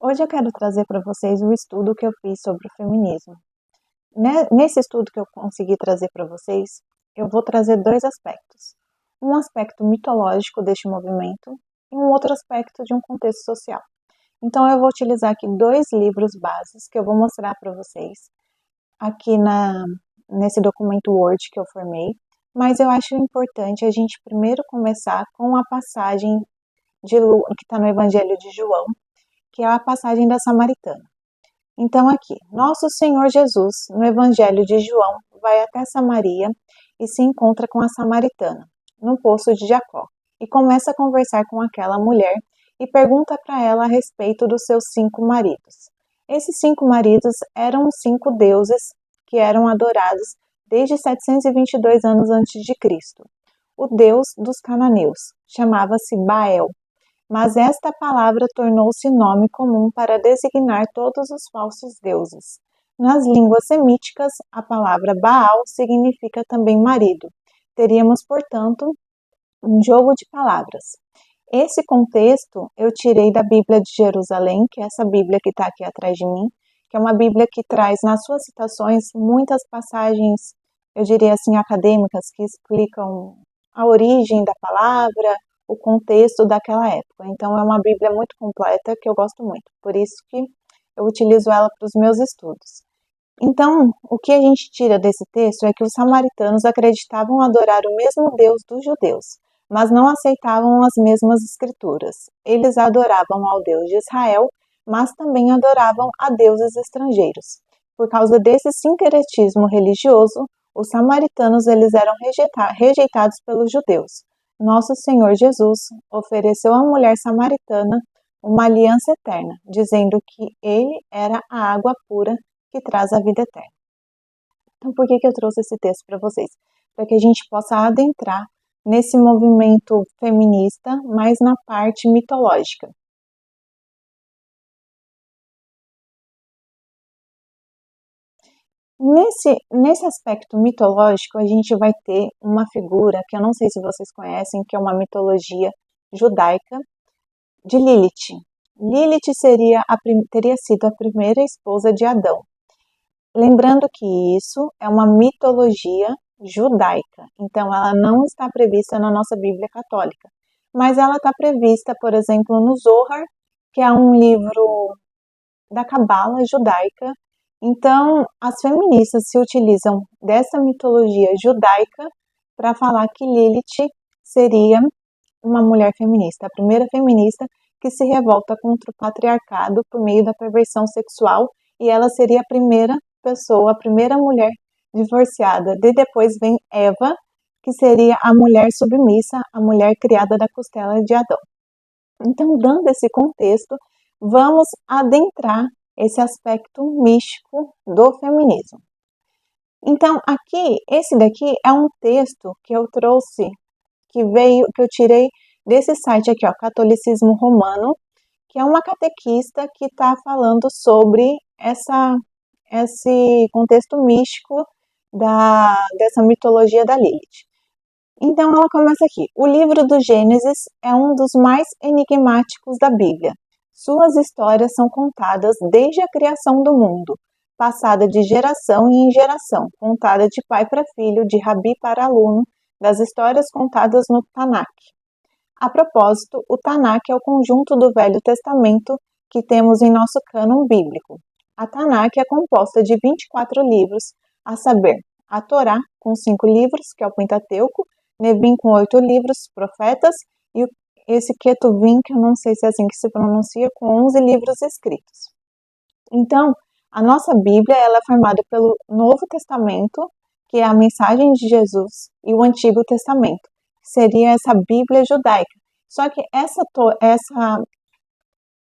Hoje eu quero trazer para vocês o estudo que eu fiz sobre o feminismo. Nesse estudo que eu consegui trazer para vocês, eu vou trazer dois aspectos. Um aspecto mitológico deste movimento e um outro aspecto de um contexto social. Então eu vou utilizar aqui dois livros bases que eu vou mostrar para vocês aqui nesse documento Word que eu formei, mas eu acho importante a gente primeiro começar com a passagem que está no Evangelho de João, que é a passagem da Samaritana. Então aqui, Nosso Senhor Jesus, no Evangelho de João, vai até Samaria e se encontra com a Samaritana, no poço de Jacó, e começa a conversar com aquela mulher e pergunta para ela a respeito dos seus 5 maridos. Esses 5 maridos eram 5 deuses que eram adorados desde 722 anos antes de Cristo. O deus dos cananeus chamava-se Baal, mas esta palavra tornou-se nome comum para designar todos os falsos deuses. Nas línguas semíticas, a palavra Baal significa também marido. Teríamos, portanto, um jogo de palavras. Esse contexto eu tirei da Bíblia de Jerusalém, que é essa Bíblia que está aqui atrás de mim, que é uma Bíblia que traz nas suas citações muitas passagens, eu diria assim, acadêmicas, que explicam a origem da palavra, o contexto daquela época. Então é uma Bíblia muito completa que eu gosto muito, por isso que eu utilizo ela para os meus estudos. Então, o que a gente tira desse texto é que os samaritanos acreditavam adorar o mesmo Deus dos judeus, mas não aceitavam as mesmas escrituras. Eles adoravam ao Deus de Israel, mas também adoravam a deuses estrangeiros. Por causa desse sincretismo religioso, os samaritanos eles eram rejeitados pelos judeus. Nosso Senhor Jesus ofereceu à mulher samaritana uma aliança eterna, dizendo que ele era a água pura que traz a vida eterna. Então, por que eu trouxe esse texto para vocês? Para que a gente possa adentrar nesse movimento feminista, mas na parte mitológica. Nesse aspecto mitológico, a gente vai ter uma figura que eu não sei se vocês conhecem, que é uma mitologia judaica de Lilith. Lilith teria sido a primeira esposa de Adão. Lembrando que isso é uma mitologia judaica, então ela não está prevista na nossa Bíblia católica, mas ela está prevista, por exemplo, no Zohar, que é um livro da Cabala judaica. Então, as feministas se utilizam dessa mitologia judaica para falar que Lilith seria uma mulher feminista, a primeira feminista que se revolta contra o patriarcado por meio da perversão sexual, e ela seria a primeira pessoa, a primeira mulher divorciada. Depois vem Eva, que seria a mulher submissa, a mulher criada da costela de Adão. Então, dando esse contexto, vamos adentrar esse aspecto místico do feminismo. Então, aqui, esse daqui é um texto que eu trouxe, que eu tirei desse site aqui, ó, Catolicismo Romano, que é uma catequista que está falando sobre esse contexto místico dessa mitologia da Lilith. Então ela começa aqui. O livro do Gênesis é um dos mais enigmáticos da Bíblia. Suas histórias são contadas desde a criação do mundo, passada de geração em geração, contada de pai para filho, de rabi para aluno, das histórias contadas no Tanakh. A propósito, o Tanakh é o conjunto do Velho Testamento que temos em nosso cânon bíblico. A Tanakh é composta de 24 livros, a saber, a Torá, com 5 livros, que é o Pentateuco, Nevim, com 8 livros, profetas, e esse Ketuvim, que eu não sei se é assim que se pronuncia, com 11 livros escritos. Então, a nossa Bíblia ela é formada pelo Novo Testamento, que é a mensagem de Jesus, e o Antigo Testamento, que seria essa Bíblia judaica. Só que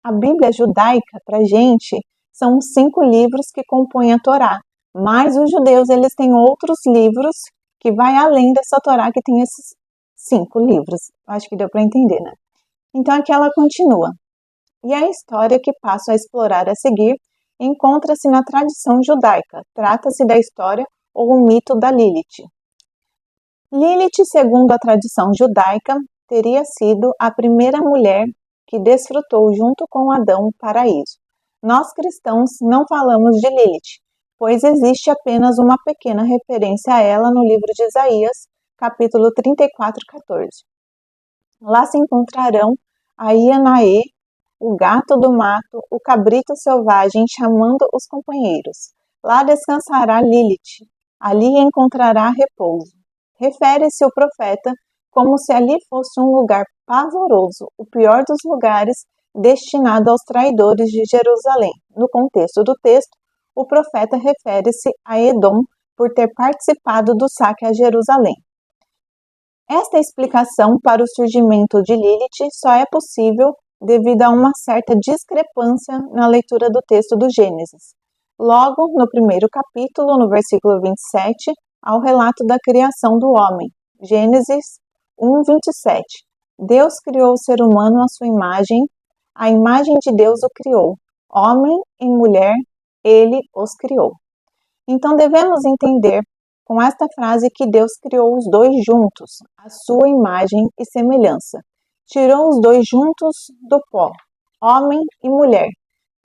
a Bíblia judaica, para a gente, são 5 livros que compõem a Torá, mas os judeus eles têm outros livros que vai além dessa Torá que tem esses 5 livros. Acho que deu para entender, né? Então aqui ela continua. E a história que passo a explorar a seguir encontra-se na tradição judaica. Trata-se da história ou o mito da Lilith. Lilith, segundo a tradição judaica, teria sido a primeira mulher que desfrutou junto com Adão o paraíso. Nós cristãos não falamos de Lilith, pois existe apenas uma pequena referência a ela no livro de Isaías, capítulo 34, 14. Lá se encontrarão a Ianaê, o gato do mato, o cabrito selvagem chamando os companheiros. Lá descansará Lilith, ali encontrará repouso. Refere-se o profeta como se ali fosse um lugar pavoroso, o pior dos lugares, destinado aos traidores de Jerusalém. No contexto do texto, o profeta refere-se a Edom por ter participado do saque a Jerusalém. Esta explicação para o surgimento de Lilith só é possível devido a uma certa discrepância na leitura do texto do Gênesis. Logo, no primeiro capítulo, no versículo 27, há o relato da criação do homem. Gênesis 1, 27. Deus criou o ser humano à sua imagem, a imagem de Deus o criou. Homem e mulher, ele os criou. Então devemos entender com esta frase que Deus criou os dois juntos, à sua imagem e semelhança. Tirou os dois juntos do pó, homem e mulher,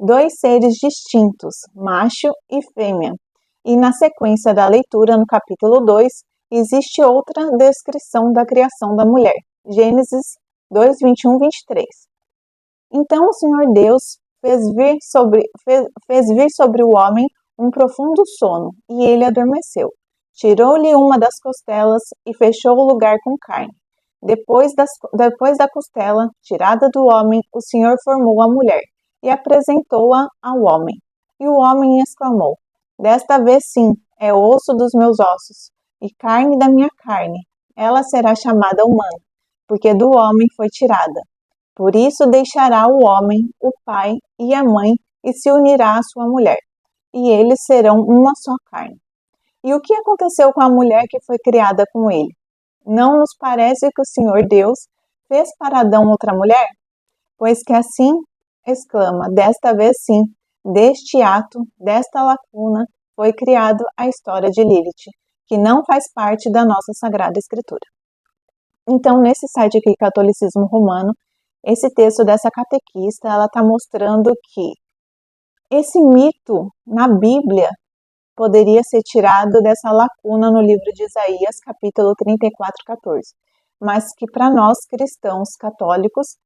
dois seres distintos, macho e fêmea. E na sequência da leitura, no capítulo 2, existe outra descrição da criação da mulher. Gênesis 2, 21, 23. Então o Senhor Deus fez vir sobre o homem um profundo sono, e ele adormeceu. Tirou-lhe uma das costelas e fechou o lugar com carne. Depois da costela, tirada do homem, o Senhor formou a mulher e apresentou-a ao homem. E o homem exclamou: Desta vez sim, é osso dos meus ossos e carne da minha carne. Ela será chamada humana, porque do homem foi tirada. Por isso deixará o homem, o pai e a mãe, e se unirá à sua mulher, e eles serão uma só carne. E o que aconteceu com a mulher que foi criada com ele? Não nos parece que o Senhor Deus fez para Adão outra mulher? Pois que assim exclama, desta vez sim, deste ato, desta lacuna, foi criado a história de Lilith, que não faz parte da nossa Sagrada Escritura. Então, nesse site aqui, Catolicismo Romano, esse texto dessa catequista, ela está mostrando que esse mito na Bíblia poderia ser tirado dessa lacuna no livro de Isaías, capítulo 34, 14. Mas que para nós cristãos católicos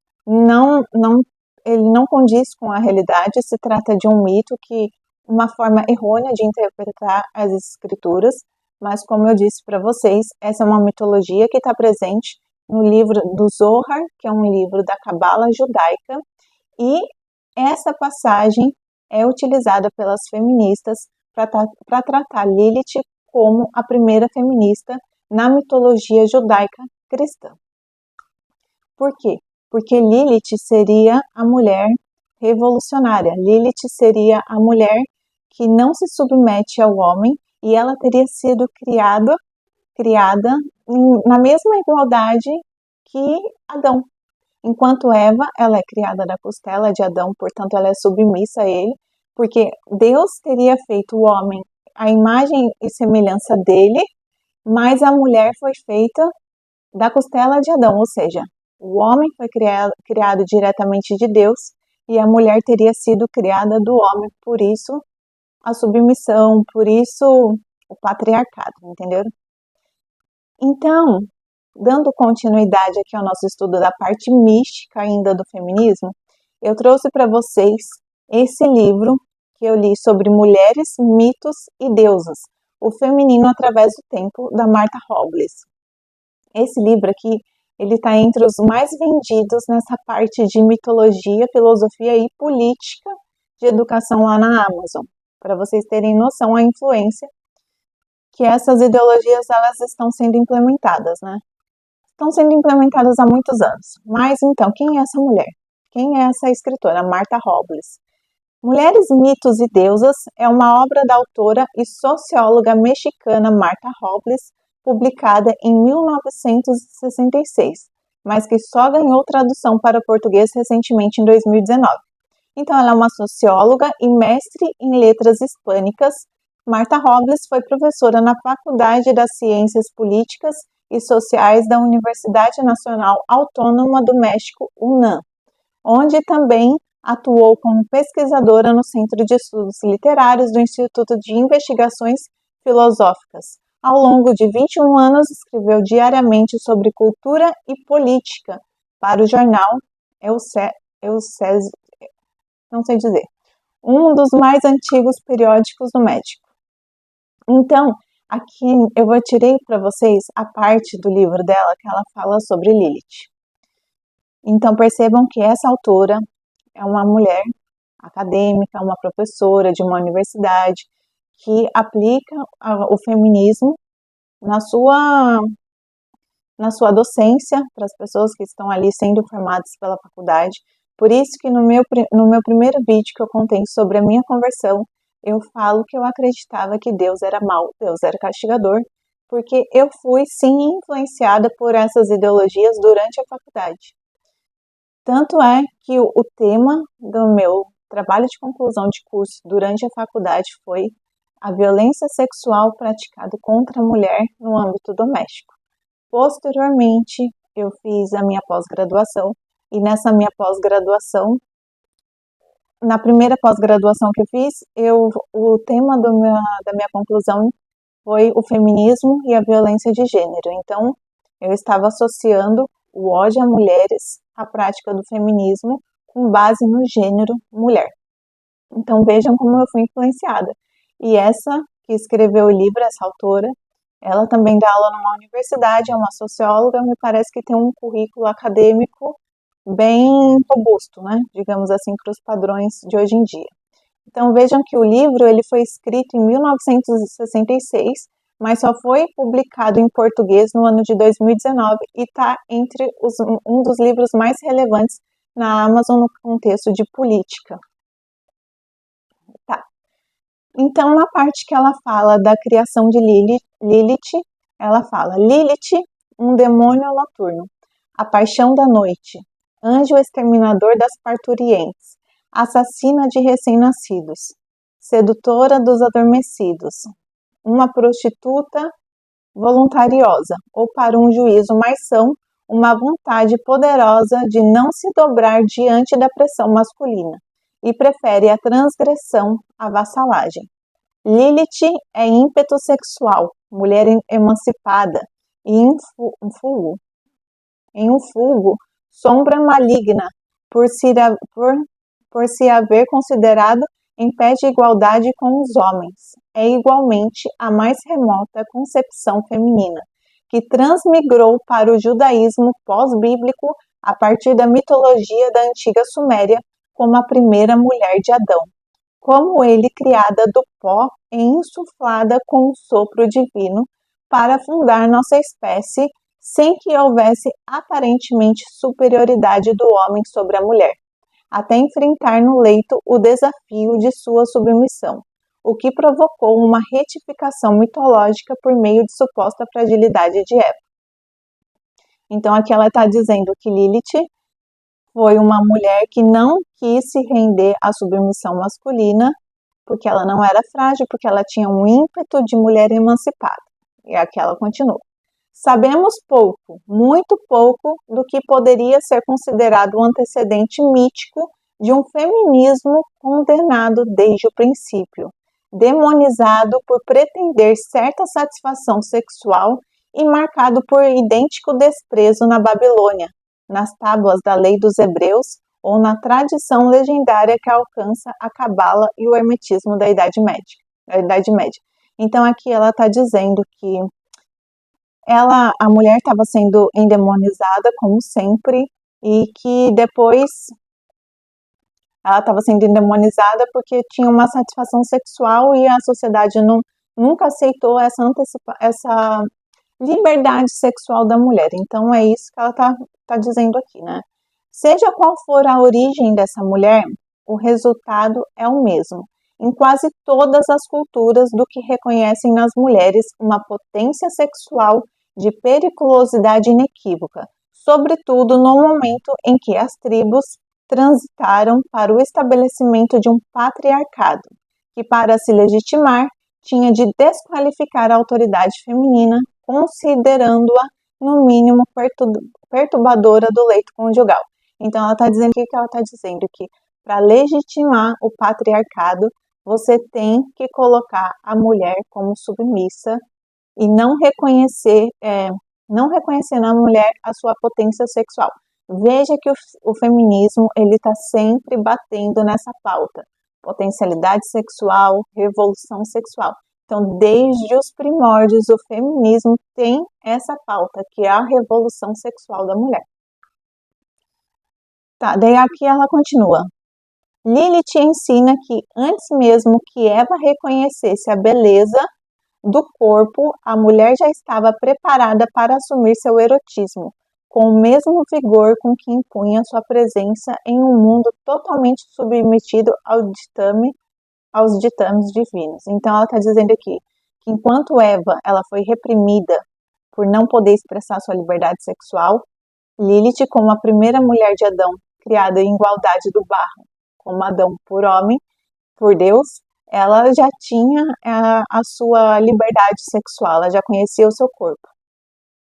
ele não condiz com a realidade, se trata de um mito que uma forma errônea de interpretar as escrituras, mas como eu disse para vocês, essa é uma mitologia que está presente no livro do Zohar, que é um livro da Cabala judaica, e essa passagem é utilizada pelas feministas para tratar Lilith como a primeira feminista na mitologia judaica cristã. Por quê? Porque Lilith seria a mulher revolucionária. Lilith seria a mulher que não se submete ao homem e ela teria sido criada na mesma igualdade que Adão. Enquanto Eva, ela é criada da costela de Adão, portanto ela é submissa a ele, porque Deus teria feito o homem à imagem e semelhança dele, mas a mulher foi feita da costela de Adão, ou seja, o homem foi criado diretamente de Deus e a mulher teria sido criada do homem, por isso a submissão, por isso o patriarcado, entenderam? Então, dando continuidade aqui ao nosso estudo da parte mística ainda do feminismo, eu trouxe para vocês esse livro que eu li sobre mulheres, mitos e deusas, o feminino através do tempo, da Martha Robles. Esse livro aqui, ele está entre os mais vendidos nessa parte de mitologia, filosofia e política de educação lá na Amazon, para vocês terem noção a influência que essas ideologias elas estão sendo implementadas, né? Estão sendo implementadas há muitos anos. Mas então, quem é essa mulher? Quem é essa escritora? Martha Robles. Mulheres, Mitos e Deusas é uma obra da autora e socióloga mexicana Martha Robles, publicada em 1966, mas que só ganhou tradução para o português recentemente em 2019. Então, ela é uma socióloga e mestre em letras hispânicas. Martha Robles foi professora na Faculdade das Ciências Políticas e Sociais da Universidade Nacional Autônoma do México, UNAM. onde também atuou como pesquisadora no Centro de Estudos Literários do Instituto de Investigações Filosóficas. Ao longo de 21 anos, escreveu diariamente sobre cultura e política para o jornal não sei dizer, um dos mais antigos periódicos do México. Então, aqui eu tirei para vocês a parte do livro dela que ela fala sobre Lilith. Então, percebam que essa autora é uma mulher acadêmica, uma professora de uma universidade que aplica o feminismo na sua docência para as pessoas que estão ali sendo formadas pela faculdade. Por isso que no meu primeiro vídeo que eu contei sobre a minha conversão, eu falo que eu acreditava que Deus era mau, Deus era castigador, porque eu fui sim influenciada por essas ideologias durante a faculdade. Tanto é que o tema do meu trabalho de conclusão de curso durante a faculdade foi a violência sexual praticada contra a mulher no âmbito doméstico. Posteriormente, eu fiz a minha pós-graduação e nessa minha pós-graduação, na primeira pós-graduação que eu fiz, o tema da minha conclusão foi o feminismo e a violência de gênero. Então, eu estava associando o ódio a mulheres à prática do feminismo com base no gênero mulher. Então, vejam como eu fui influenciada. E essa que escreveu o livro, essa autora, ela também dá aula numa universidade, é uma socióloga, me parece que tem um currículo acadêmico bem robusto, né? Digamos assim, para os padrões de hoje em dia. Então vejam que o livro ele foi escrito em 1966, mas só foi publicado em português no ano de 2019 e está entre um dos livros mais relevantes na Amazon no contexto de política. Tá. Então, na parte que ela fala da criação de Lilith, ela fala: Lilith, um demônio noturno, a paixão da noite, anjo exterminador das parturientes, assassina de recém-nascidos, sedutora dos adormecidos, uma prostituta voluntariosa, ou para um juízo mais são, uma vontade poderosa de não se dobrar diante da pressão masculina, e prefere a transgressão à vassalagem. Lilith é ímpeto sexual, mulher emancipada, e em um fulgo, sombra maligna, por se haver considerado em pé de igualdade com os homens. É igualmente a mais remota concepção feminina, que transmigrou para o judaísmo pós-bíblico a partir da mitologia da antiga Suméria como a primeira mulher de Adão, como ele criada do pó e insuflada com o sopro divino para fundar nossa espécie, sem que houvesse aparentemente superioridade do homem sobre a mulher, até enfrentar no leito o desafio de sua submissão, o que provocou uma retificação mitológica por meio de suposta fragilidade de Eva. Então aqui ela está dizendo que Lilith foi uma mulher que não quis se render à submissão masculina, porque ela não era frágil, porque ela tinha um ímpeto de mulher emancipada. E aqui ela continua. Sabemos pouco, muito pouco, do que poderia ser considerado um antecedente mítico de um feminismo condenado desde o princípio, demonizado por pretender certa satisfação sexual e marcado por idêntico desprezo na Babilônia, nas tábuas da lei dos hebreus ou na tradição legendária que alcança a cabala e o hermetismo da Idade Média. Então aqui ela está dizendo que a mulher estava sendo endemonizada como sempre e que depois ela estava sendo endemonizada porque tinha uma satisfação sexual e a sociedade nunca aceitou essa liberdade sexual da mulher. Então é isso que ela tá dizendo aqui, né? Seja qual for a origem dessa mulher, o resultado é o mesmo. Em quase todas as culturas do que reconhecem nas mulheres uma potência sexual de periculosidade inequívoca, sobretudo no momento em que as tribos transitaram para o estabelecimento de um patriarcado, que para se legitimar tinha de desqualificar a autoridade feminina, considerando-a no mínimo perturbadora do leito conjugal. Então ela está dizendo, o que ela está dizendo? Que para legitimar o patriarcado, você tem que colocar a mulher como submissa e não reconhecer na mulher a sua potência sexual. Veja que o feminismo ele está sempre batendo nessa pauta, potencialidade sexual, revolução sexual. Então, desde os primórdios, o feminismo tem essa pauta, que é a revolução sexual da mulher. Tá, daí aqui ela continua. Lilith ensina que antes mesmo que Eva reconhecesse a beleza do corpo, a mulher já estava preparada para assumir seu erotismo, com o mesmo vigor com que impunha sua presença em um mundo totalmente submetido aos ditames divinos. Então ela está dizendo aqui que enquanto Eva ela foi reprimida por não poder expressar sua liberdade sexual, Lilith, como a primeira mulher de Adão, criada em igualdade do barro, como Adão por homem, por Deus, ela já tinha a sua liberdade sexual, ela já conhecia o seu corpo.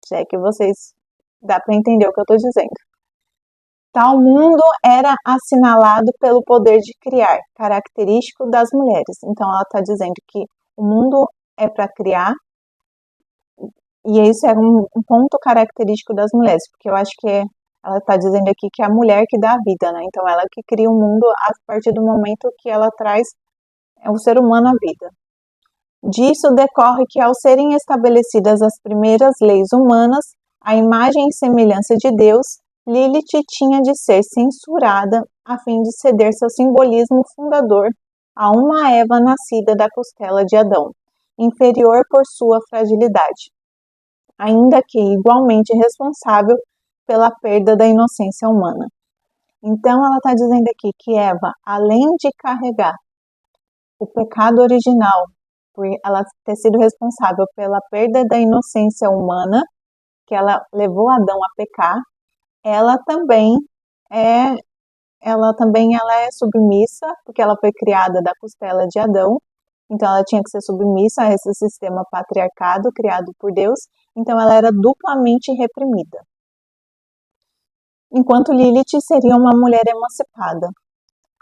Se é que vocês dá para entender o que eu estou dizendo. Tal mundo era assinalado pelo poder de criar, característico das mulheres. Então ela está dizendo que o mundo é para criar, e isso é um ponto característico das mulheres, porque eu acho que ela está dizendo aqui que é a mulher que dá a vida, né? Então ela que cria o mundo a partir do momento que ela traz o ser humano à vida. Disso decorre que, ao serem estabelecidas as primeiras leis humanas, a imagem e semelhança de Deus, Lilith tinha de ser censurada a fim de ceder seu simbolismo fundador a uma Eva nascida da costela de Adão, inferior por sua fragilidade, ainda que igualmente responsável pela perda da inocência humana. Então ela está dizendo aqui que Eva, além de carregar o pecado original, por ela ter sido responsável pela perda da inocência humana, que ela levou Adão a pecar, ela também é submissa, porque ela foi criada da costela de Adão, então ela tinha que ser submissa a esse sistema patriarcado criado por Deus, então ela era duplamente reprimida. Enquanto Lilith seria uma mulher emancipada.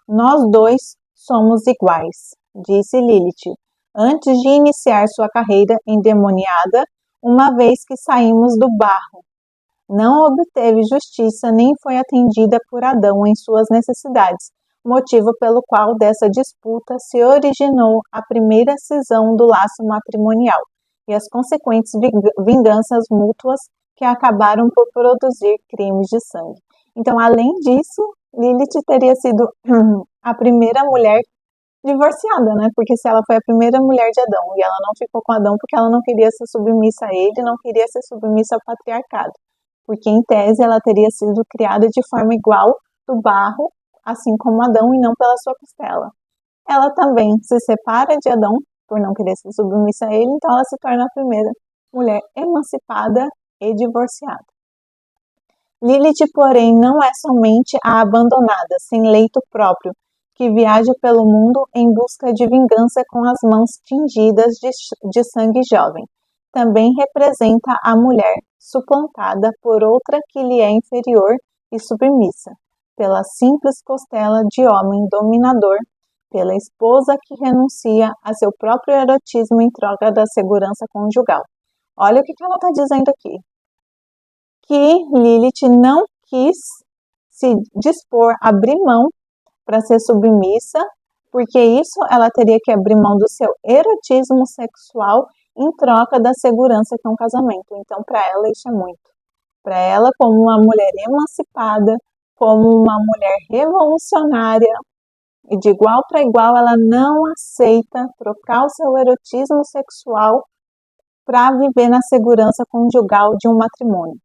Nós dois somos iguais, disse Lilith, antes de iniciar sua carreira endemoniada, uma vez que saímos do barro. Não obteve justiça nem foi atendida por Adão em suas necessidades, motivo pelo qual dessa disputa se originou a primeira cisão do laço matrimonial e as consequentes vinganças mútuas que acabaram por produzir crimes de sangue. Então, além disso, Lilith teria sido a primeira mulher divorciada, né? Porque se ela foi a primeira mulher de Adão e ela não ficou com Adão porque ela não queria ser submissa a ele, não queria ser submissa ao patriarcado. Porque, em tese, ela teria sido criada de forma igual do barro, assim como Adão, e não pela sua costela. Ela também se separa de Adão por não querer ser submissa a ele, então ela se torna a primeira mulher emancipada e divorciada. Lilith, porém, não é somente a abandonada, sem leito próprio, que viaja pelo mundo em busca de vingança com as mãos tingidas de sangue jovem. Também representa a mulher suplantada por outra que lhe é inferior e submissa, pela simples costela de homem dominador, pela esposa que renuncia a seu próprio erotismo em troca da segurança conjugal. Olha o que ela está dizendo aqui. Que Lilith não quis se dispor a abrir mão para ser submissa, porque isso ela teria que abrir mão do seu erotismo sexual em troca da segurança que é um casamento. Então, para ela, isso é muito. Para ela, como uma mulher emancipada, como uma mulher revolucionária, e de igual para igual, ela não aceita trocar o seu erotismo sexual para viver na segurança conjugal de um matrimônio.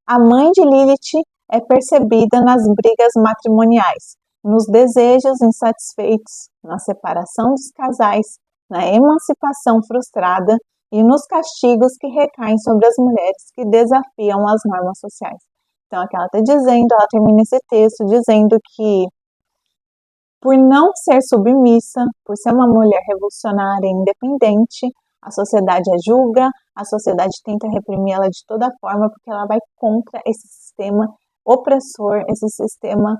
A mãe de Lilith é percebida nas brigas matrimoniais, nos desejos insatisfeitos, na separação dos casais, na emancipação frustrada e nos castigos que recaem sobre as mulheres que desafiam as normas sociais. Então, aqui ela está dizendo, ela termina esse texto dizendo que, por não ser submissa, por ser uma mulher revolucionária e independente, a sociedade a julga, a sociedade tenta reprimir ela de toda forma, porque ela vai contra esse sistema opressor, esse sistema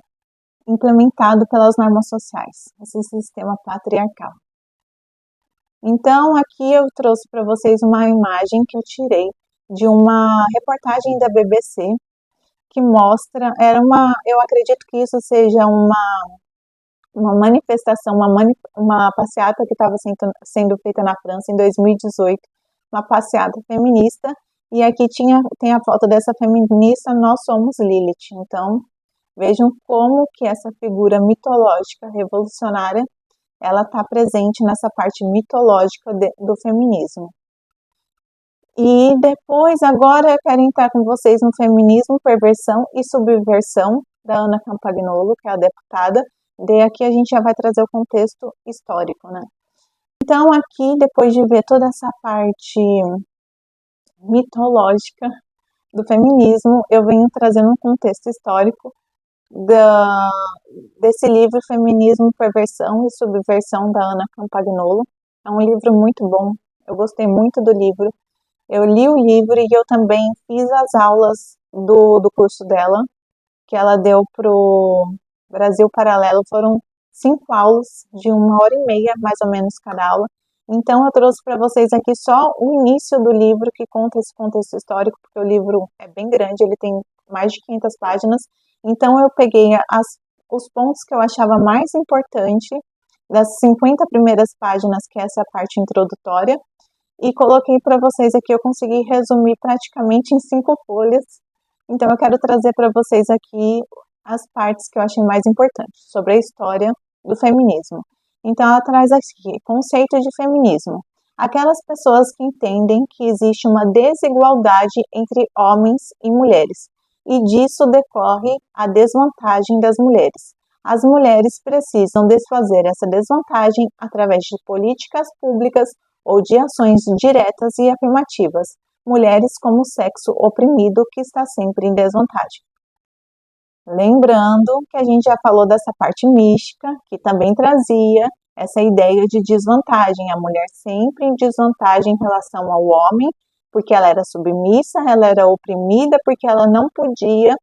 implementado pelas normas sociais, esse sistema patriarcal. Então, aqui eu trouxe para vocês uma imagem que eu tirei de uma reportagem da BBC que mostra, eu acredito que isso seja uma manifestação, uma passeata que estava sendo feita na França em 2018, uma passeata feminista, e aqui tem a foto dessa feminista, Nós Somos Lilith. Então, vejam como que essa figura mitológica, revolucionária, ela está presente nessa parte mitológica do feminismo. E depois, agora, eu quero entrar com vocês no feminismo, perversão e subversão, da Ana Campagnolo, que é a deputada. Daí aqui a gente já vai trazer o contexto histórico, né? Então, aqui, depois de ver toda essa parte mitológica do feminismo, eu venho trazendo um contexto histórico desse livro Feminismo, Perversão e Subversão, da Ana Campagnolo. É um livro muito bom, eu gostei muito do livro. Eu li o livro e eu também fiz as aulas do curso dela, que ela deu pro Brasil Paralelo. Foram 5 aulas de 1h30, mais ou menos, cada aula. Então, eu trouxe para vocês aqui só o início do livro, que conta esse contexto histórico, porque o livro é bem grande, ele tem mais de 500 páginas. Então, eu peguei os pontos que eu achava mais importante das 50 primeiras páginas, que é essa parte introdutória, e coloquei para vocês aqui. Eu consegui resumir praticamente em 5 folhas. Então, eu quero trazer para vocês aqui as partes que eu achei mais importantes sobre a história do feminismo. Então, ela traz aqui conceito de feminismo: aquelas pessoas que entendem que existe uma desigualdade entre homens e mulheres, e disso decorre a desvantagem das mulheres. As mulheres precisam desfazer essa desvantagem através de políticas públicas ou de ações diretas e afirmativas. Mulheres como sexo oprimido que está sempre em desvantagem. Lembrando que a gente já falou dessa parte mística, que também trazia essa ideia de desvantagem, a mulher sempre em desvantagem em relação ao homem, porque ela era submissa, ela era oprimida, porque ela não podia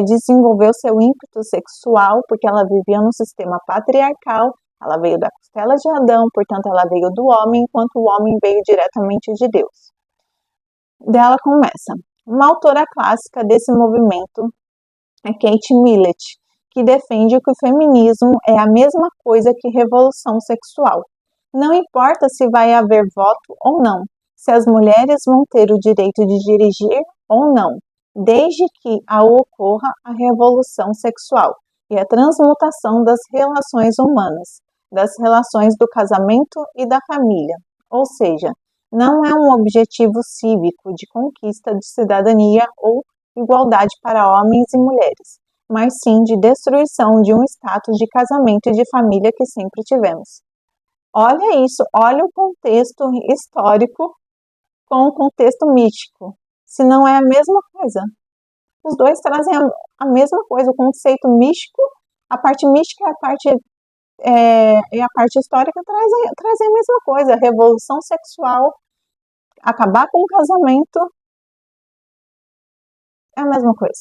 desenvolver o seu ímpeto sexual, porque ela vivia num sistema patriarcal. Ela veio da costela de Adão, portanto ela veio do homem, enquanto o homem veio diretamente de Deus. Dela começa. Uma autora clássica desse movimento é Kate Millett, que defende que o feminismo é a mesma coisa que revolução sexual. Não importa se vai haver voto ou não, se as mulheres vão ter o direito de dirigir ou não, desde que ocorra a revolução sexual e a transmutação das relações humanas, das relações do casamento e da família. Ou seja, não é um objetivo cívico de conquista de cidadania ou igualdade para homens e mulheres, mas sim de destruição de um status de casamento e de família que sempre tivemos. Olha isso, olha o contexto histórico com o contexto mítico. Se não é a mesma coisa. Os dois trazem a mesma coisa, o conceito místico, a parte mística e a parte histórica trazem a mesma coisa. Revolução sexual, acabar com o casamento, é a mesma coisa.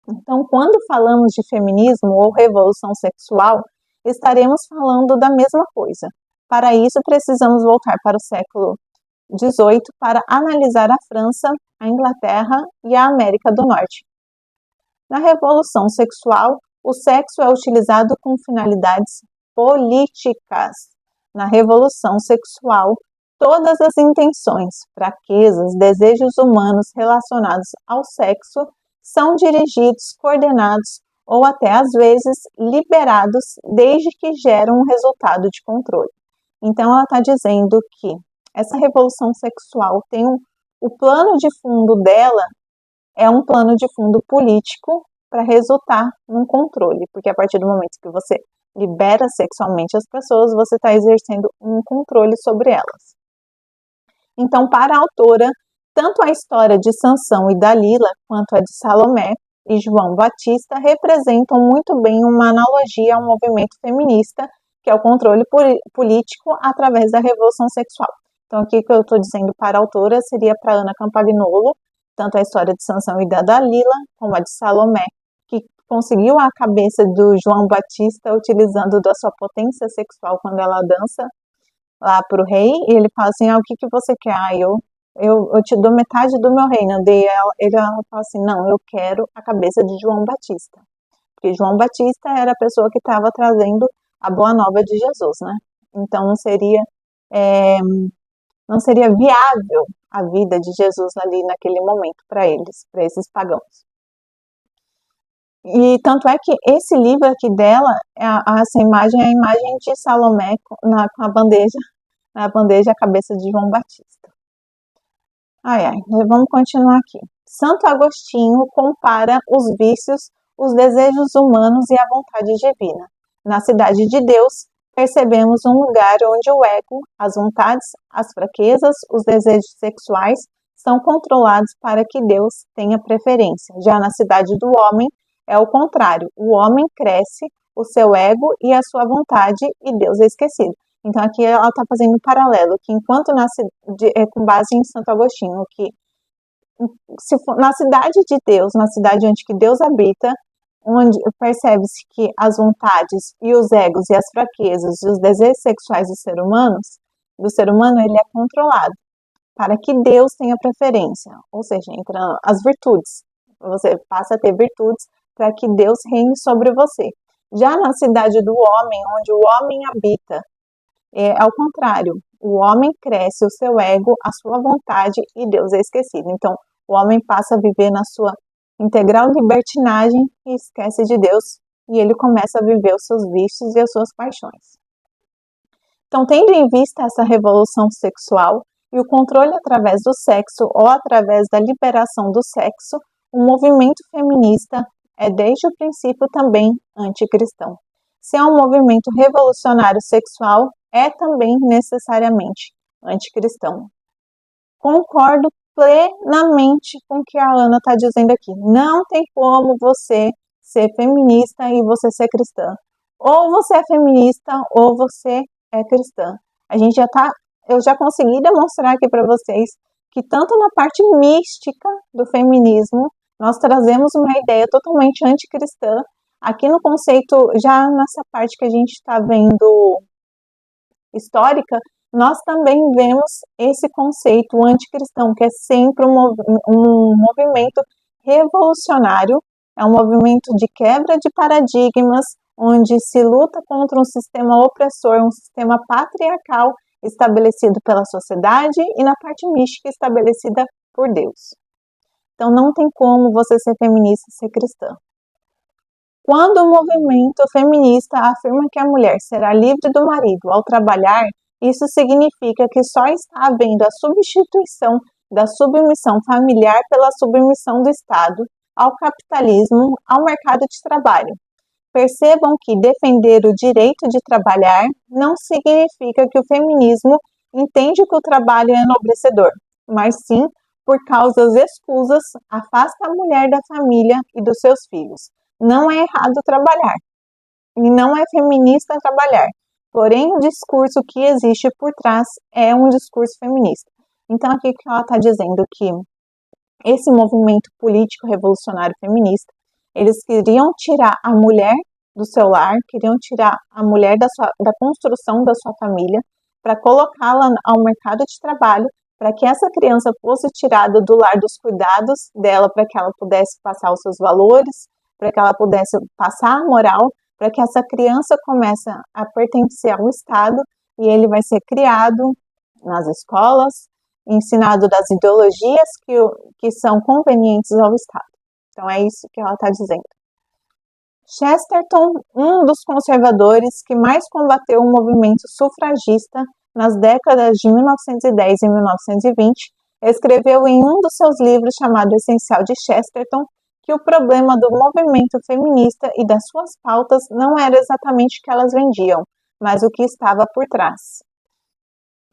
Então, quando falamos de feminismo ou revolução sexual, estaremos falando da mesma coisa. Para isso, precisamos voltar para o século XVIII para analisar a França, a Inglaterra e a América do Norte. Na revolução sexual, o sexo é utilizado com finalidades políticas. Na revolução sexual, todas as intenções, fraquezas, desejos humanos relacionados ao sexo são dirigidos, coordenados ou até às vezes liberados, desde que geram um resultado de controle. Então ela está dizendo que essa revolução sexual tem o plano de fundo dela é um plano de fundo político para resultar num controle, porque a partir do momento que você libera sexualmente as pessoas, você está exercendo um controle sobre elas. Então, para a autora, tanto a história de Sansão e Dalila, quanto a de Salomé e João Batista, representam muito bem uma analogia ao movimento feminista, que é o controle político através da revolução sexual. Então, aqui que eu estou dizendo para a autora seria para Ana Campagnolo, tanto a história de Sansão e da Dalila, como a de Salomé, que conseguiu a cabeça do João Batista utilizando da sua potência sexual quando ela dança lá para o rei, e ele fala assim, o que você quer? Eu te dou metade do meu reino. Daí ela fala assim, não, eu quero a cabeça de João Batista. Porque João Batista era a pessoa que estava trazendo a boa nova de Jesus, né? Então não seria viável a vida de Jesus ali naquele momento para eles, para esses pagãos. E tanto é que esse livro aqui dela, essa imagem é a imagem de Salomé com a bandeja, na bandeja a cabeça de João Batista. Vamos continuar aqui. Santo Agostinho compara os vícios, os desejos humanos e a vontade divina. Na cidade de Deus, percebemos um lugar onde o ego, as vontades, as fraquezas, os desejos sexuais são controlados para que Deus tenha preferência. Já na cidade do homem, é o contrário. O homem cresce, o seu ego e a sua vontade, e Deus é esquecido. Então aqui ela está fazendo um paralelo, que enquanto com base em Santo Agostinho, que se for, na cidade de Deus, na cidade onde que Deus habita, onde percebe-se que as vontades e os egos e as fraquezas e os desejos sexuais do ser humano, ele é controlado para que Deus tenha preferência, ou seja, entre as virtudes. Você passa a ter virtudes para que Deus reine sobre você. Já na cidade do homem, onde o homem habita, ao contrário, o homem cresce, o seu ego, a sua vontade, e Deus é esquecido. Então, o homem passa a viver na sua integral libertinagem e esquece de Deus, e ele começa a viver os seus vícios e as suas paixões. Então, tendo em vista essa revolução sexual e o controle através do sexo ou através da liberação do sexo, o movimento feminista é desde o princípio também anticristão. Se é um movimento revolucionário sexual, é também necessariamente anticristão. Concordo plenamente com o que a Ana está dizendo aqui. Não tem como você ser feminista e você ser cristã. Ou você é feminista ou você é cristã. Eu já consegui demonstrar aqui para vocês que tanto na parte mística do feminismo, nós trazemos uma ideia totalmente anticristã. Aqui no conceito, já nessa parte que a gente está vendo histórica, nós também vemos esse conceito anticristão, que é sempre um movimento revolucionário, é um movimento de quebra de paradigmas, onde se luta contra um sistema opressor, um sistema patriarcal estabelecido pela sociedade e na parte mística estabelecida por Deus. Então não tem como você ser feminista e ser cristã. Quando o movimento feminista afirma que a mulher será livre do marido ao trabalhar, isso significa que só está havendo a substituição da submissão familiar pela submissão do Estado ao capitalismo, ao mercado de trabalho. Percebam que defender o direito de trabalhar não significa que o feminismo entende que o trabalho é enobrecedor, mas sim, por causas escusas, afasta a mulher da família e dos seus filhos. Não é errado trabalhar, e não é feminista trabalhar, porém o discurso que existe por trás é um discurso feminista. Então aqui que ela está dizendo que esse movimento político revolucionário feminista, eles queriam tirar a mulher do seu lar, queriam tirar a mulher da construção da sua família, para colocá-la ao mercado de trabalho, para que essa criança fosse tirada do lar dos cuidados dela, para que ela pudesse passar os seus valores, para que ela pudesse passar a moral, para que essa criança comece a pertencer ao Estado, e ele vai ser criado nas escolas, ensinado das ideologias que são convenientes ao Estado. Então é isso que ela está dizendo. Chesterton, um dos conservadores que mais combateu o movimento sufragista nas décadas de 1910 e 1920, escreveu em um dos seus livros chamado Essencial de Chesterton que o problema do movimento feminista e das suas pautas não era exatamente o que elas vendiam, mas o que estava por trás.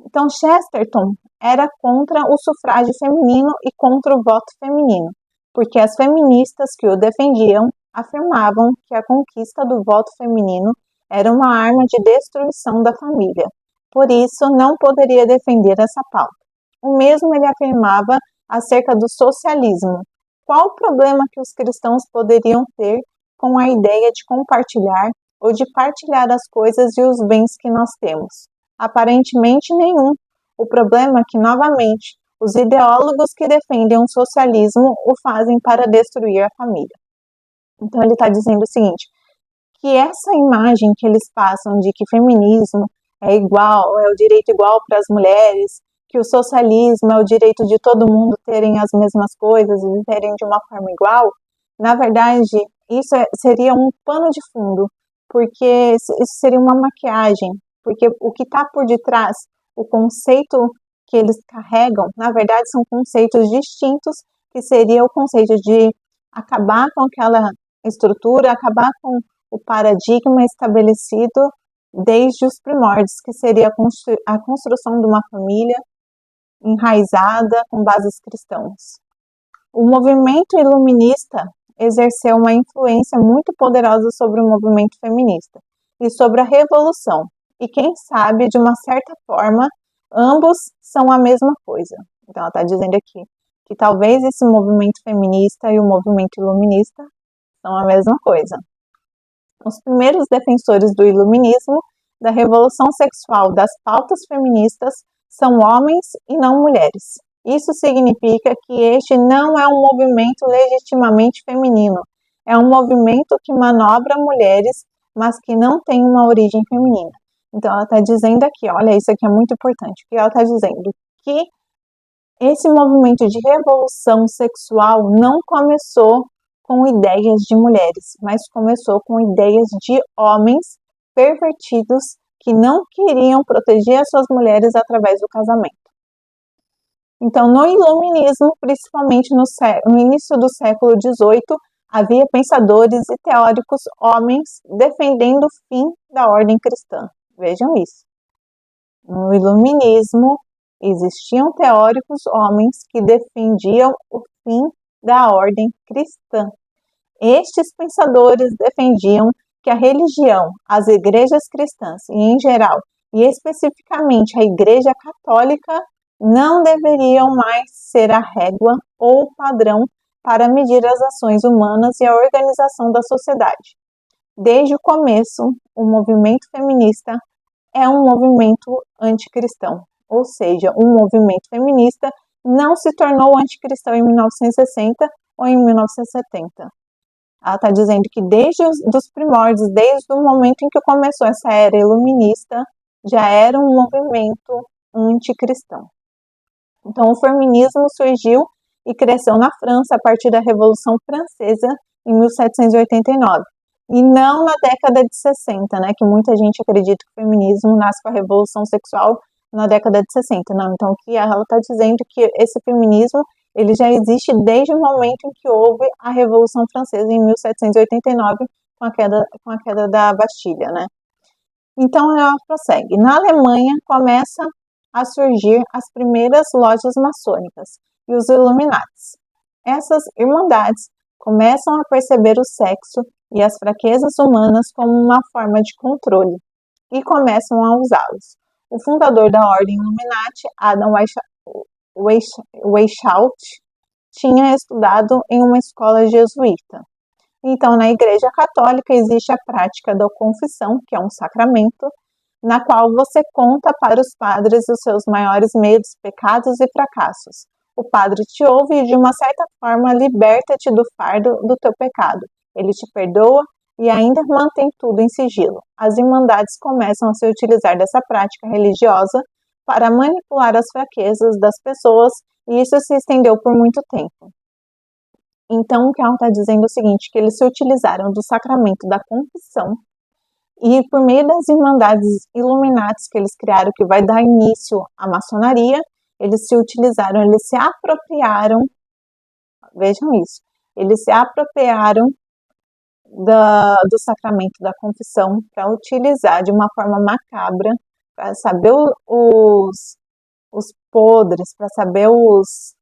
Então, Chesterton era contra o sufrágio feminino e contra o voto feminino, porque as feministas que o defendiam afirmavam que a conquista do voto feminino era uma arma de destruição da família. Por isso, não poderia defender essa pauta. O mesmo ele afirmava acerca do socialismo. Qual o problema que os cristãos poderiam ter com a ideia de compartilhar ou de partilhar as coisas e os bens que nós temos? Aparentemente nenhum. O problema é que, novamente, os ideólogos que defendem o socialismo o fazem para destruir a família. Então ele está dizendo o seguinte, que essa imagem que eles passam de que feminismo é igual, é o direito igual para as mulheres, que o socialismo é o direito de todo mundo terem as mesmas coisas e terem de uma forma igual, na verdade, isso seria um pano de fundo, porque isso seria uma maquiagem, porque o que está por detrás, o conceito que eles carregam, na verdade, são conceitos distintos, que seria o conceito de acabar com aquela estrutura, acabar com o paradigma estabelecido desde os primórdios, que seria a construção de uma família enraizada com bases cristãs. O movimento iluminista exerceu uma influência muito poderosa sobre o movimento feminista e sobre a revolução. E quem sabe, de uma certa forma, ambos são a mesma coisa. Então ela está dizendo aqui que talvez esse movimento feminista e o movimento iluminista são a mesma coisa. Os primeiros defensores do iluminismo, da revolução sexual, das pautas feministas, são homens e não mulheres. Isso significa que este não é um movimento legitimamente feminino, é um movimento que manobra mulheres, mas que não tem uma origem feminina. Então ela está dizendo aqui, olha, isso aqui é muito importante, que ela está dizendo que esse movimento de revolução sexual não começou com ideias de mulheres, mas começou com ideias de homens pervertidos que não queriam proteger as suas mulheres através do casamento. Então, no iluminismo, principalmente no início do século XVIII, havia pensadores e teóricos homens defendendo o fim da ordem cristã. Vejam isso. No iluminismo, existiam teóricos homens que defendiam o fim da ordem cristã. Estes pensadores defendiam que a religião, as igrejas cristãs e, em geral, e especificamente a Igreja Católica, não deveriam mais ser a régua ou o padrão para medir as ações humanas e a organização da sociedade. Desde o começo, o movimento feminista é um movimento anticristão, ou seja, um movimento feminista não se tornou anticristão em 1960 ou em 1970. Ela está dizendo que desde os primórdios, desde o momento em que começou essa era iluminista, já era um movimento anticristão. Então, o feminismo surgiu e cresceu na França a partir da Revolução Francesa, em 1789. E não na década de 60, né, que muita gente acredita que o feminismo nasce com a Revolução Sexual na década de 60. Não, então aqui ela está dizendo que esse feminismo ele já existe desde o momento em que houve a Revolução Francesa, em 1789, com a queda da Bastilha, né? Então ela prossegue. Na Alemanha começa a surgir as primeiras lojas maçônicas e os Illuminatis. Essas irmandades começam a perceber o sexo e as fraquezas humanas como uma forma de controle e começam a usá-los. O fundador da Ordem Illuminati, Adam Weishaupt, tinha estudado em uma escola jesuíta. Então, na Igreja Católica existe a prática da confissão, que é um sacramento, na qual você conta para os padres os seus maiores medos, pecados e fracassos. O padre te ouve e, de uma certa forma, liberta-te do fardo do teu pecado. Ele te perdoa e ainda mantém tudo em sigilo. As irmandades começam a se utilizar dessa prática religiosa para manipular as fraquezas das pessoas, e isso se estendeu por muito tempo. Então, o que ela está dizendo é o seguinte, que eles se utilizaram do sacramento da confissão e, por meio das irmandades Illuminatis que eles criaram, que vai dar início à maçonaria, eles se utilizaram, eles se apropriaram, vejam isso, eles se apropriaram do sacramento da confissão para utilizar de uma forma macabra, para saber os podres, para saber os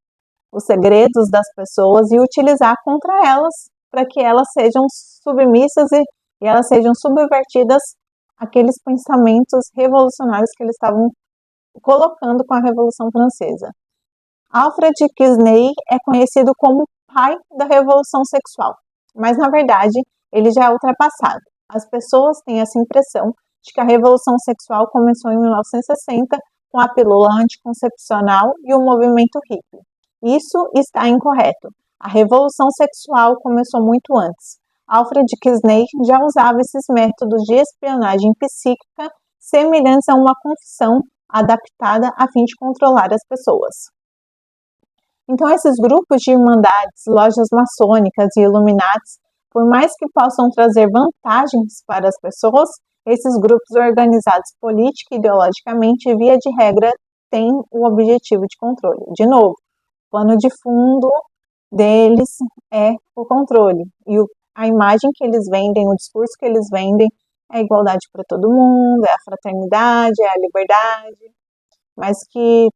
segredos das pessoas e utilizar contra elas, para que elas sejam submissas e elas sejam subvertidas àqueles pensamentos revolucionários que eles estavam colocando com a Revolução Francesa. Alfred Kinsey é conhecido como pai da revolução sexual, mas na verdade ele já é ultrapassado. As pessoas têm essa impressão de que a revolução sexual começou em 1960 com a pílula anticoncepcional e o movimento hippie. Isso está incorreto. A revolução sexual começou muito antes. Alfred Kinsey já usava esses métodos de espionagem psíquica semelhantes a uma confissão adaptada a fim de controlar as pessoas. Então, esses grupos de irmandades, lojas maçônicas e iluminatis, por mais que possam trazer vantagens para as pessoas, esses grupos organizados política e ideologicamente, via de regra, têm o objetivo de controle. De novo, o pano de fundo deles é o controle. E a imagem que eles vendem, o discurso que eles vendem é a igualdade para todo mundo, é a fraternidade, é a liberdade, mas que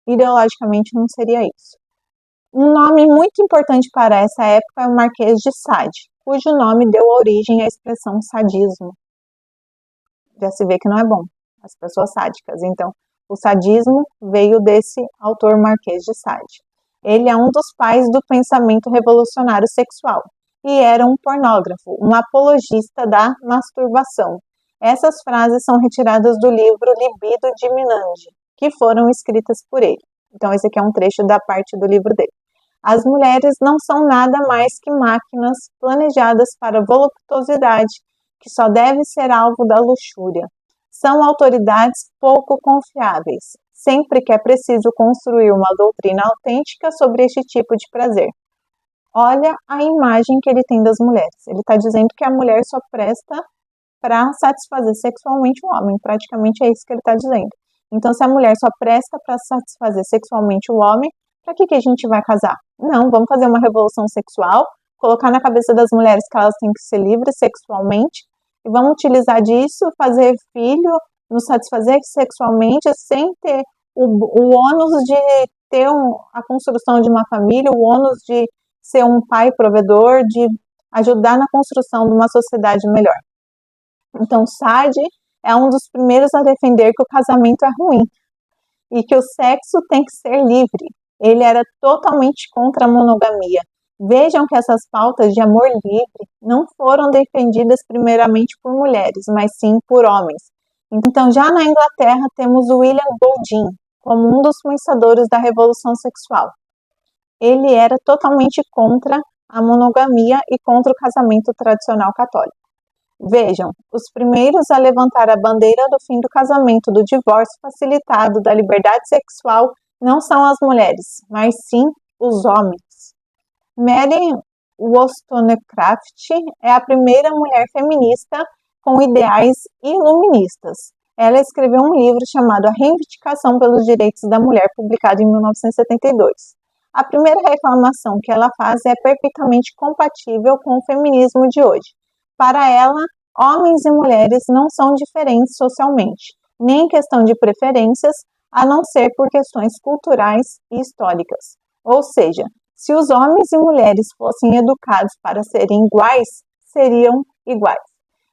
ideologicamente não seria isso. Um nome muito importante para essa época é o Marquês de Sade, cujo nome deu origem à expressão sadismo. Já se vê que não é bom, as pessoas sádicas. Então, o sadismo veio desse autor Marquês de Sade. Ele é um dos pais do pensamento revolucionário sexual e era um pornógrafo, um apologista da masturbação. Essas frases são retiradas do livro Libido de Minanji, que foram escritas por ele. Então, esse aqui é um trecho da parte do livro dele. As mulheres não são nada mais que máquinas planejadas para voluptuosidade, que só deve ser alvo da luxúria. São autoridades pouco confiáveis, sempre que é preciso construir uma doutrina autêntica sobre este tipo de prazer. Olha a imagem que ele tem das mulheres. Ele está dizendo que a mulher só presta para satisfazer sexualmente o homem. Praticamente é isso que ele está dizendo. Então, se a mulher só presta para satisfazer sexualmente o homem, para que a gente vai casar? Não, vamos fazer uma revolução sexual, colocar na cabeça das mulheres que elas têm que ser livres sexualmente, e vamos utilizar disso, fazer filho, nos satisfazer sexualmente, sem ter o ônus de ter a construção de uma família, o ônus de ser um pai provedor, de ajudar na construção de uma sociedade melhor. Então, Sade é um dos primeiros a defender que o casamento é ruim e que o sexo tem que ser livre. Ele era totalmente contra a monogamia. Vejam que essas pautas de amor livre não foram defendidas primeiramente por mulheres, mas sim por homens. Então, já na Inglaterra, temos o William Golding como um dos pensadores da Revolução Sexual. Ele era totalmente contra a monogamia e contra o casamento tradicional católico. Vejam, os primeiros a levantar a bandeira do fim do casamento, do divórcio facilitado, da liberdade sexual, não são as mulheres, mas sim os homens. Mary Wollstonecraft é a primeira mulher feminista com ideais iluministas. Ela escreveu um livro chamado A Reivindicação pelos Direitos da Mulher, publicado em 1972. A primeira reclamação que ela faz é perfeitamente compatível com o feminismo de hoje. Para ela, homens e mulheres não são diferentes socialmente, nem em questão de preferências, a não ser por questões culturais e históricas. Ou seja, se os homens e mulheres fossem educados para serem iguais, seriam iguais.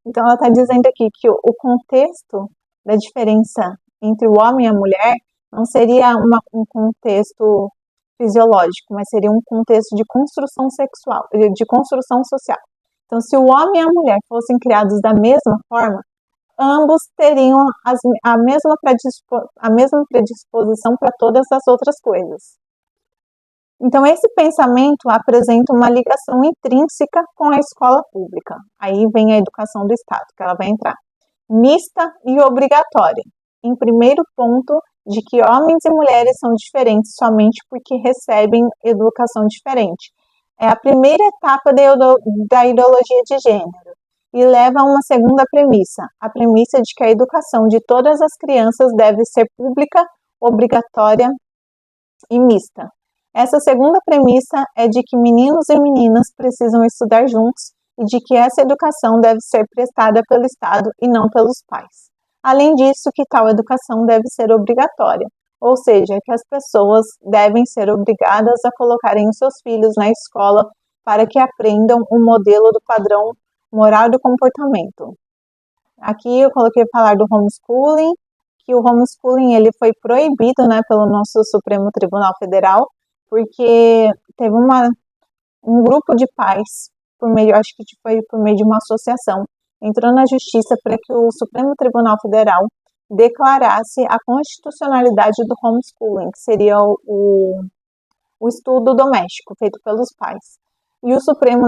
Então, ela está dizendo aqui que o contexto da diferença entre o homem e a mulher não seria um contexto fisiológico, mas seria um contexto de construção sexual, de construção social. Então, se o homem e a mulher fossem criados da mesma forma, ambos teriam a mesma predisposição para todas as outras coisas. Então, esse pensamento apresenta uma ligação intrínseca com a escola pública. Aí vem a educação do Estado, que ela vai entrar. Mista e obrigatória. Em primeiro ponto, de que homens e mulheres são diferentes somente porque recebem educação diferente. É a primeira etapa da ideologia de gênero e leva a uma segunda premissa, a premissa de que a educação de todas as crianças deve ser pública, obrigatória e mista. Essa segunda premissa é de que meninos e meninas precisam estudar juntos e de que essa educação deve ser prestada pelo Estado e não pelos pais. Além disso, que tal educação deve ser obrigatória, ou seja, que as pessoas devem ser obrigadas a colocarem os seus filhos na escola para que aprendam o modelo do padrão moral do comportamento. Aqui eu coloquei falar do homeschooling, que o homeschooling ele foi proibido, né, pelo nosso Supremo Tribunal Federal, porque teve um grupo de pais, acho que foi por meio de uma associação, entrou na justiça para que o Supremo Tribunal Federal declarasse a constitucionalidade do homeschooling, que seria o estudo doméstico feito pelos pais. E o Supremo,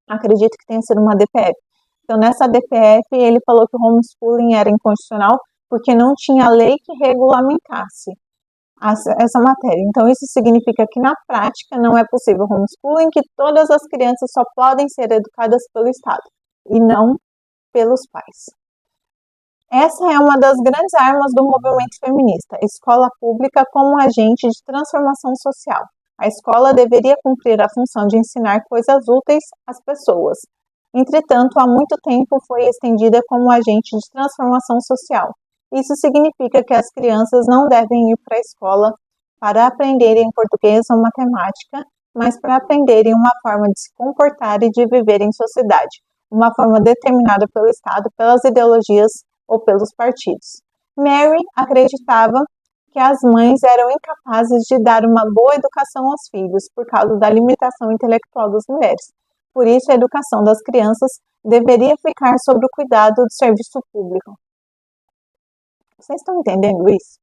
acredito que tenha sido uma DPF. Então, nessa DPF, ele falou que o homeschooling era inconstitucional porque não tinha lei que regulamentasse essa matéria. Então, isso significa que, na prática, não é possível homeschooling, que todas as crianças só podem ser educadas pelo Estado e não pelos pais. Essa é uma das grandes armas do movimento feminista, escola pública como agente de transformação social. A escola deveria cumprir a função de ensinar coisas úteis às pessoas. Entretanto, há muito tempo foi estendida como agente de transformação social. Isso significa que as crianças não devem ir para a escola para aprenderem português ou matemática, mas para aprenderem uma forma de se comportar e de viver em sociedade, uma forma determinada pelo Estado, pelas ideologias ou pelos partidos. Mary acreditava que as mães eram incapazes de dar uma boa educação aos filhos por causa da limitação intelectual das mulheres. Por isso, a educação das crianças deveria ficar sob o cuidado do serviço público. Vocês estão entendendo isso?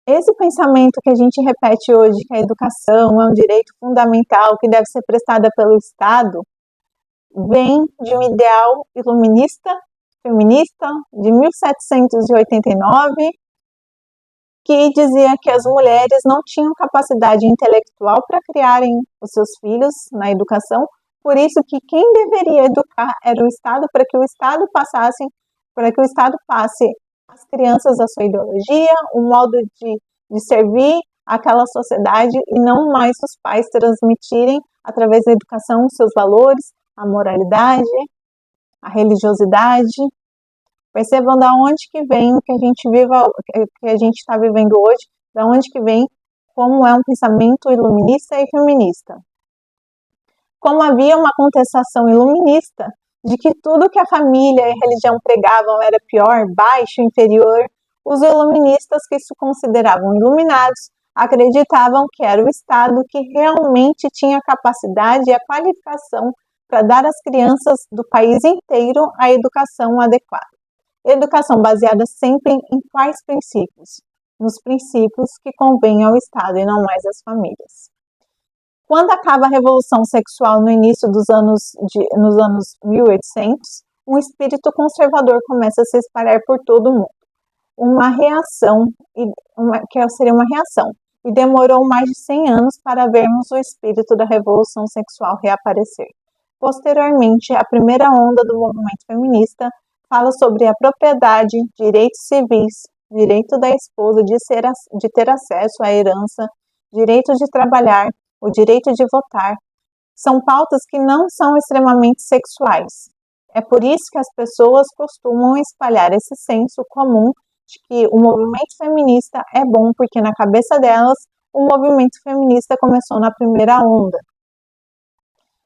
Esse pensamento que a gente repete hoje, que a educação é um direito fundamental, que deve ser prestada pelo Estado, vem de um ideal iluminista, feminista, de 1789, que dizia que as mulheres não tinham capacidade intelectual para criarem os seus filhos na educação, por isso que quem deveria educar era o Estado, para que o Estado passe às crianças a sua ideologia, o modo de servir aquela sociedade, e não mais os pais transmitirem, através da educação, os seus valores, a moralidade, a religiosidade. Percebam da onde que vem o que a gente está vivendo hoje, da onde que vem como é um pensamento iluminista e feminista. Como havia uma contestação iluminista de que tudo que a família e a religião pregavam era pior, baixo, inferior, os iluministas, que se consideravam iluminados, acreditavam que era o Estado que realmente tinha a capacidade e a qualificação para dar às crianças do país inteiro a educação adequada. Educação baseada sempre em quais princípios? Nos princípios que convêm ao Estado e não mais às famílias. Quando acaba a Revolução Sexual nos anos 1800, um espírito conservador começa a se espalhar por todo o mundo. Seria uma reação, e demorou mais de 100 anos para vermos o espírito da Revolução Sexual reaparecer. Posteriormente, a primeira onda do movimento feminista fala sobre a propriedade, direitos civis, direito da esposa de ter acesso à herança, direito de trabalhar, o direito de votar. São pautas que não são extremamente sexuais. É por isso que as pessoas costumam espalhar esse senso comum de que o movimento feminista é bom, porque na cabeça delas o movimento feminista começou na primeira onda,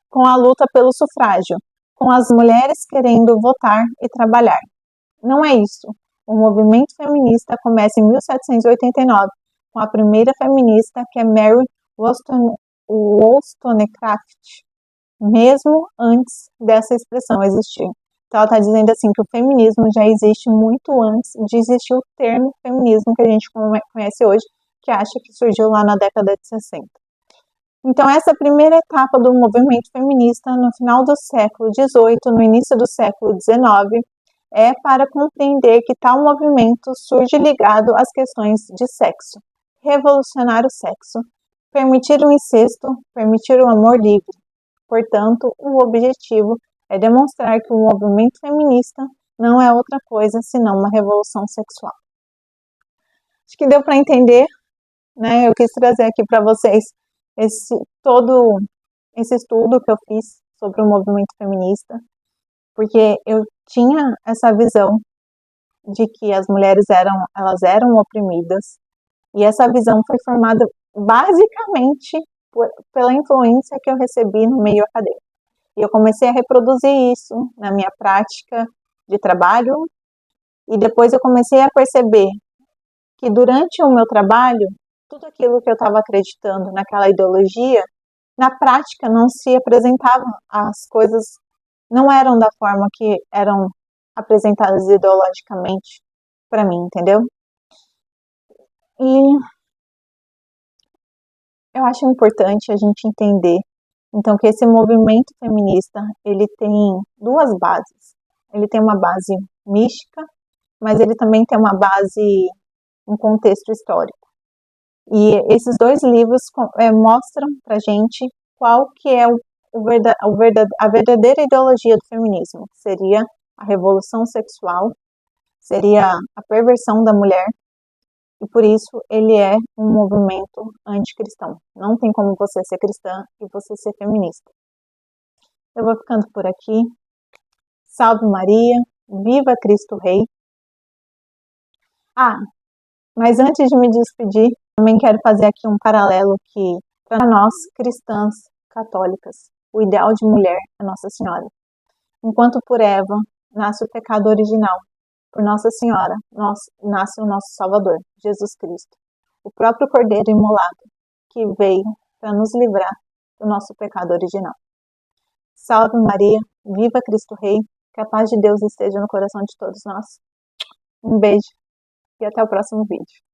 com a luta pelo sufrágio, com as mulheres querendo votar e trabalhar. Não é isso. O movimento feminista começa em 1789, com a primeira feminista, que é Mary Wollstonecraft, mesmo antes dessa expressão existir. Então, ela está dizendo assim que o feminismo já existe muito antes de existir o termo feminismo que a gente conhece hoje, que acha que surgiu lá na década de 60. Então, essa primeira etapa do movimento feminista, no final do século XVIII, no início do século XIX, é para compreender que tal movimento surge ligado às questões de sexo, revolucionar o sexo, permitir o incesto, permitir o amor livre. Portanto, o objetivo é demonstrar que o movimento feminista não é outra coisa senão uma revolução sexual. Acho que deu para entender, né? Eu quis trazer aqui para vocês todo esse estudo que eu fiz sobre o movimento feminista, porque eu tinha essa visão de que as mulheres eram oprimidas, e essa visão foi formada basicamente pela influência que eu recebi no meio acadêmico. E eu comecei a reproduzir isso na minha prática de trabalho, e depois eu comecei a perceber que durante o meu trabalho, tudo aquilo que eu estava acreditando naquela ideologia, na prática não se apresentava, as coisas não eram da forma que eram apresentadas ideologicamente para mim, entendeu? E eu acho importante a gente entender, então, que esse movimento feminista, ele tem duas bases. Ele tem uma base mística, mas ele também tem uma base, um contexto histórico. E esses dois livros mostram pra gente qual que é a verdadeira ideologia do feminismo, que seria a revolução sexual, seria a perversão da mulher, e por isso ele é um movimento anticristão. Não tem como você ser cristã e você ser feminista. Eu vou ficando por aqui. Salve Maria, viva Cristo Rei. Ah, mas antes de me despedir, também quero fazer aqui um paralelo que, para nós, cristãs católicas, o ideal de mulher é Nossa Senhora. Enquanto por Eva nasce o pecado original, por Nossa Senhora nasce o nosso Salvador, Jesus Cristo, o próprio Cordeiro imolado, que veio para nos livrar do nosso pecado original. Salve Maria, viva Cristo Rei, que a paz de Deus esteja no coração de todos nós. Um beijo e até o próximo vídeo.